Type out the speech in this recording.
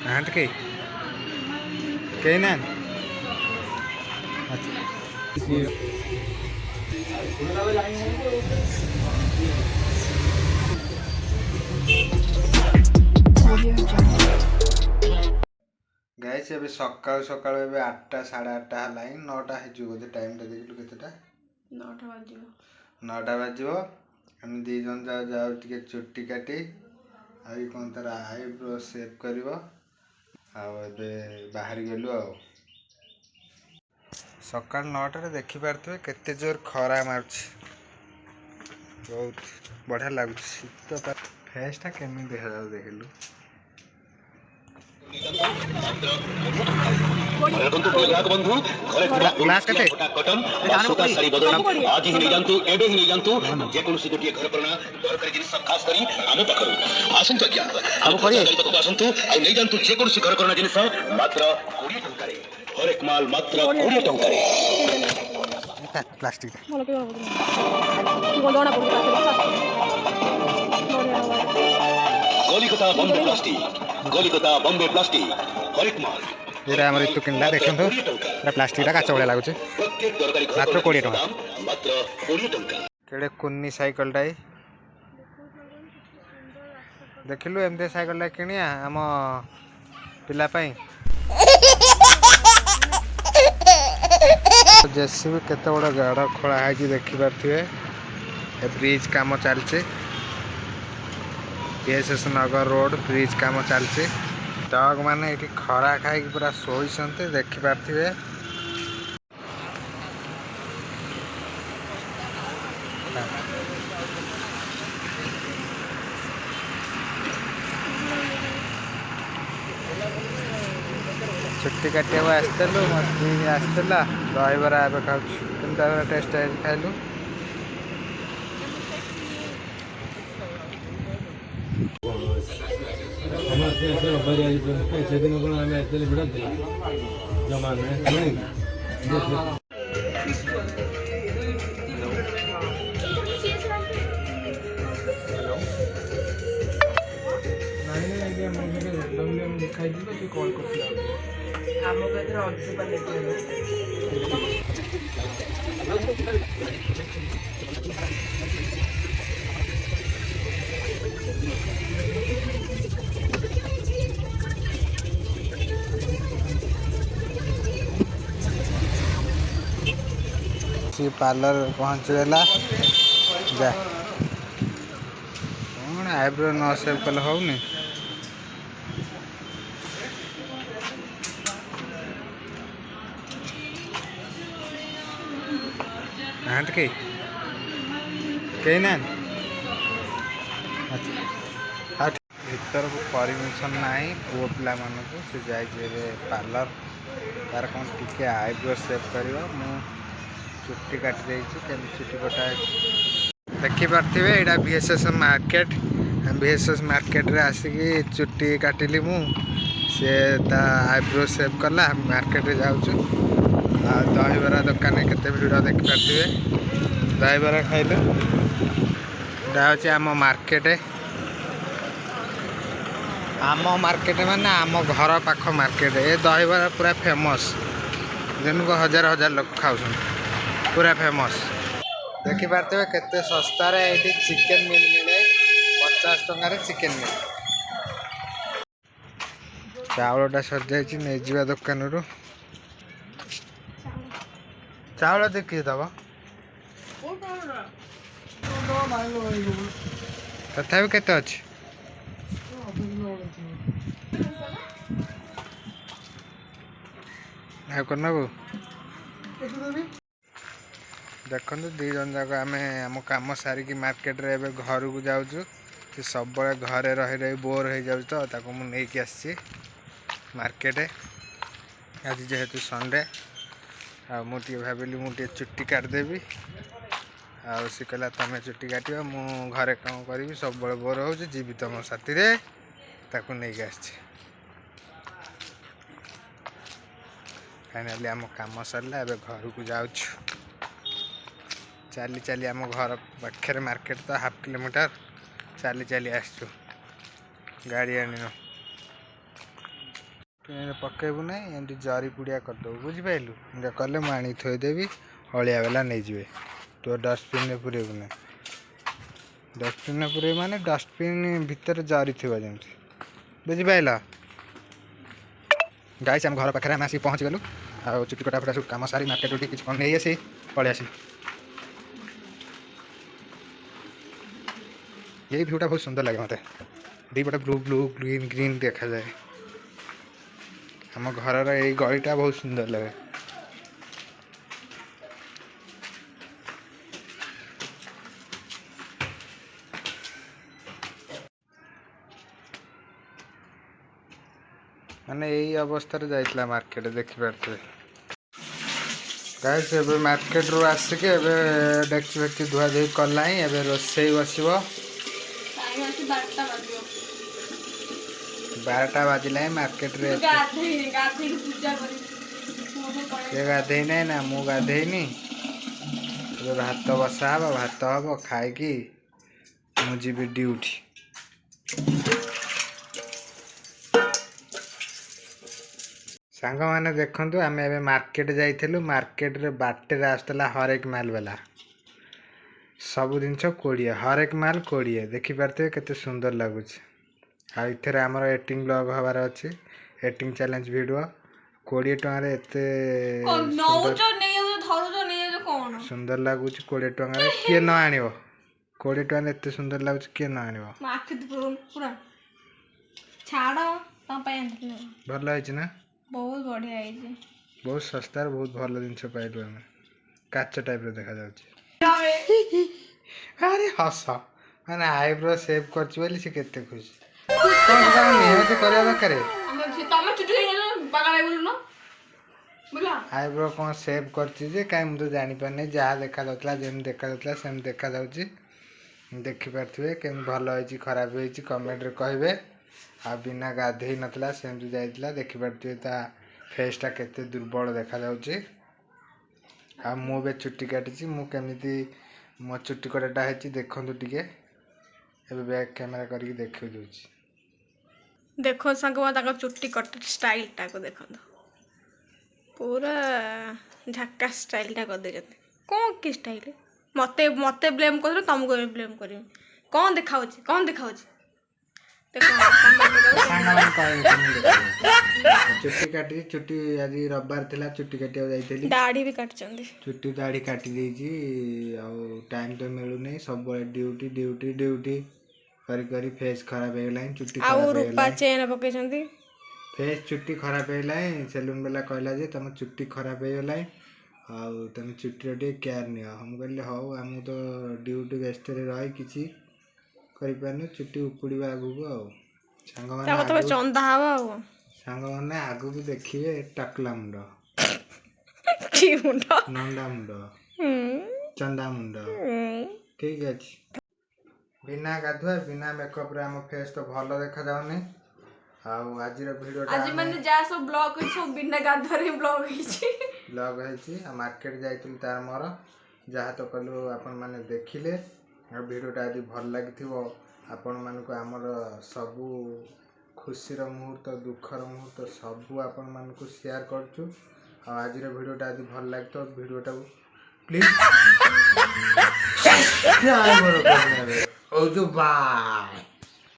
Aunt के कहीं ना गाइस ए सकाल सकाल ए 8टा 8:30 है 9टा है बोधे टाइम देखिलु केतेटा 9टा बाजिबो हम दी जन जाओ टिके चुट्टी काटी आई कौन तार आईब्रो सेव करिवो बाहर गलु आ सकाल 9टा देखी पारे केते जोर खरा मार्च बहुत बढ़िया लगुच शीत फेसटा केमी देखा जाऊ देखिलु ग्लास कते कटन सुता सारी बदल आज ही नहीं जानतु एबे ही नहीं जानतु जे कोनसी गोटिए घर करना दरकारी जिनिस खास करी आम पाखरु आसंतु क्या अब करिए आसंतु आ नहीं जानतु जे कोनसी घर करना जिनिस मात्र 20 टंका रे हर एक माल मात्र 20 टंका रे प्लास्टिक मोला के गोंदोना कलिकता बॉम्बे प्लास्टिक कलिकता बॉम्बे प्लास्टिक हर एक माल एरा हमर इतु किनला देखन तो एरा प्लास्टिक रा काचा बडा लागुचे मात्र 20 टंका मात्र 20 टंका केडे कुन्नी साइकिल टाई देखिलु एमते साइकिल ला किनिया हम पिला पई जेसीबी केते बड़ गाड़ा खोला है कि देखि पारथिबे ए ब्रिज काम चलचे पीएसएस नगर रोड ब्रिज काम चलचे डग माने ये खरा खाई पूरा शोते देखी पारे छुट्टी काटे आसलु मस्ती आसला दहीबरा खाऊ टेस्ट खाइलु सेदिन कौन आम एक्चुअली भिड़ा जमा पार्लर पहुँचला जा कौन आईब्रो न सेव कल होनी आंट के कहीं ना भीतर को परमिशन नहीं पुओ पिला मानक से जाए पार्लर तार कौन टिके आईब्रो सेव कर चुट्टी काटी देती चुट्टी कटा देखी पारे यहाँ VSS मार्केट VSS मार्केट रे आसिकी चुट्टी काटिली मु से आईब्रो सेव कला मार्केट रे जाऊँ दहीबरा दुकान केते भिड़ देखी पारे दहीबरा खाइल आम मार्केट माने आम घर पाख मार्केट ये दहीबरा पूरा फेमस दिन को हजार हजार लोग खाऊ पूरा फेमस देखी पारे केते सस्ता रे ये चिकेन मिल मिले 50 टंका रे चिकेन मिल चावलटा सर जाइए नहीं जा दुकान रू चावल देखिए दब तथा केते अच्छी नबू देखो दी जन जाक आम आम कम सारिकी मार्केट रे एबे घर को जाऊँ सब घरे रही रही बोर हो जाऊँ तो मुझे आसी मार्केट आज जेहेतु संडे मुझे भाविली मुझे चुट्टी काटिदेवी आउ सी कहला तुम चुट्टी काट मु घरे कम करी सब बोर हो जीवी तुम साथी नहीं आसी फाइनाली आम कम सरला घर को जाऊँ ଚାଲି ଚାଲି ଆମ ଘର ପାଖରେ ମାର୍କେଟ ତ 1/2 କିଲୋମିଟର ଚାଲି ଚାଲି ଆସିଛୁ ଗାଡ଼ି ଆଣିନୁ ପକେଇବୁ ନାହିଁ ଏମିତି ଜରି ପୁଡ଼ିଆ କରିଦେବୁ ବୁଝିପାରିଲୁ ଏମିତି କଲେ ମୁଁ ଆଣିକି ଥୋଇଦେବି ଅଳିଆ ବାଲା ନେଇଯିବେ ତୁ ଡଷ୍ଟବିନ୍ରେ ପୁରେଇବୁ ନାହିଁ ଡଷ୍ଟବିନ୍ରେ ପୁରେଇବୁ ମାନେ ଡଷ୍ଟବିନ୍ ଭିତରେ ଜରି ଥିବ ଯେମିତି ବୁଝିପାରିଲ ଗାଇସ୍ ଆମ ଘର ପାଖରେ ଆମେ ଆସିକି ପହଞ୍ଚିଗଲୁ ଆଉ ଚୁଟି କଟା ଫଟା ସବୁ କାମ ସାରି ମାର୍କେଟ ଉଠି କିଛି କ'ଣ ନେଇ ଆସି ପଳେଇ ଆସିଲୁ ये व्यूटा बहुत सुंदर लगे मत दीपटे ब्लू ब्लू ग्रीन ग्रीन देखा जाए आम घर यही गलीटा बहुत सुंदर लगे माने यही अवस्था जाइला मार्केट देखी पारे गाइस एबे मार्केट रू आसिके एबे डेक्ची फेक्ची धुआ धुई कला एबे रोसई बसिबो 12टा बाजिला मार्केट रे से गाधे ना ना मु गाधेनी भात बसा हम भात हम खाई मुझे ड्यूटी सांग मैंने देखु आम ए मार्केट जाइलु मार्केट रे बाटे आसला हरेक माल वाला सब जिनस 20 हरेक माल 20 देखिपारे केते सुंदर लगुच इथे आमर एटिंग ब्लॉग हबार अच्छे एटिंग चैलेंज वीडियो 20 टकर सुंदर लगुच 20 टकर किए न आण 20 टकर एत सुंदर लगुच किए न आण भल है ना बहुत बढ़िया है बहुत सस्ता बहुत भल जिनस पाइलु आम काच टाइप देखा जाउची अरे हस माने आईब्रो सेव करछि बोली से केते खुश आईब्रो कौन सेव करछि कहीं मुझे जानी पारनी जहाँ देखा जाता जमी देखा जाता सेम देखा जाऊँगी देखिपे केम भल हो खराब हो कमेंट कहे आ बिना गाधे नाला सेमती जाइला देखिपे ता फेसटा केते दुर्बल देखा जाउछि आ मु बे चुट्टी काटी मुझे मो चुट्टी कटाटा है देखु टे बैक कैमेरा करके देखी दूसरी देखो सांग चुट्टी कट स्टाइल टा को देखो पूरा झक्का स्टाइल टा कर दे कौन की स्टाइल मते मते ब्लेम कर तुमको ब्लेम कर कौन देखा चुट्टी काटी चुट्टी आज रविवार थिला चुट्टी काटिया जाइथली दाढ़ी भी काटचंदी चुट्टी दाढ़ी काटी देजी आ टाइम तो मिलु नहीं सब ड्यूटी ड्यूटी ड्यूटी करी करी फेस खराब हो गलाइन चुट्टी खराब हो गलाइन रूपा चेन पकेचंदी फेस चुट्टी खराब हो गलाइन सेलून वाला कहला जे तुम चुट्टी खराब हो गलाइन आ तुम चुट्टी रे केयर नियो हम कहले हो हम तो ड्यूटी व्यस्त रे रही किछि करि पानु चुट्टी उपुड़ीबा आगु को आ सांग माने चंदा हवा सांग माने आगु को देखिबे टकला मुंड की मुंड नंदा मुंड चंदा मुंड ठीक अछि बिना गाधुआ बिना मेकअप रे हम फेस तो भलो देखा जाउनी आज वीडियो आज माने जा सब ब्लॉग सब बिना गाधुआ रे ब्लॉग है मार्केट जाइतु तार मोर जहाँ तो कलु आपण माने देखिले वीडियोटा यदि भल लगी आपण मानक आमर सबू खुशी मुहूर्त दुखर मुहूर्त सबू आपण मानक शेयर करचु आज वीडियोटा यदि भल लगी वीडियोटा प्लीज सब्सक्राइब करो बाय।